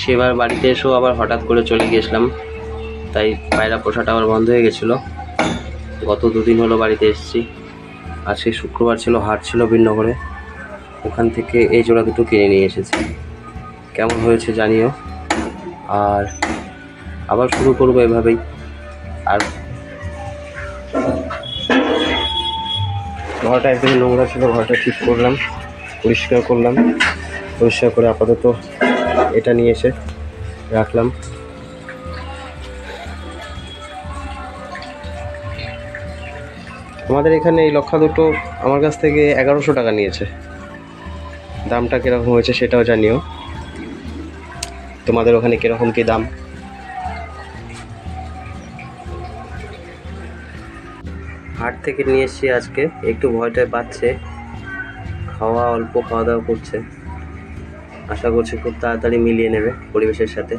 সেবার বাড়িতে এসেও আবার হঠাৎ করে চলে গিয়েছিলাম, তাই পায়রা পোষাটা আবার বন্ধ হয়ে গেছিলো। গত 2 দিন হলো বাড়িতে এসেছি। আজকে শুক্রবার ছিল, হাট ছিল বিনগরে, ওখান থেকে এই জোড়া দুটো কিনে নিয়ে এসেছি। কেমন হয়েছে জানিও। আর আবার শুরু করবো এভাবেই। আর ঘরটা একদমই নোংরা ছিল, ঘরটা ঠিক করলাম, পরিষ্কার করলাম। পরিষ্কার করে আপাতত এটা নিয়ে এসে রাখলাম। আমাদের এখানে এই লক্ষা দুটো আমার কাছ থেকে 1100 টাকা নিয়েছে। দামটা কীরকম হয়েছে সেটাও জানিও। তোমাদের ওখানে কীরকম কী দাম? হাট থেকে নিয়ে এসেছি আজকে, একটু ভয়টায় পাচ্ছে, অল্প খাওয়া দাওয়া করছে। আশা করছি খুব তাড়াতাড়ি মিলিয়ে নেবে পরিবেশের সাথে।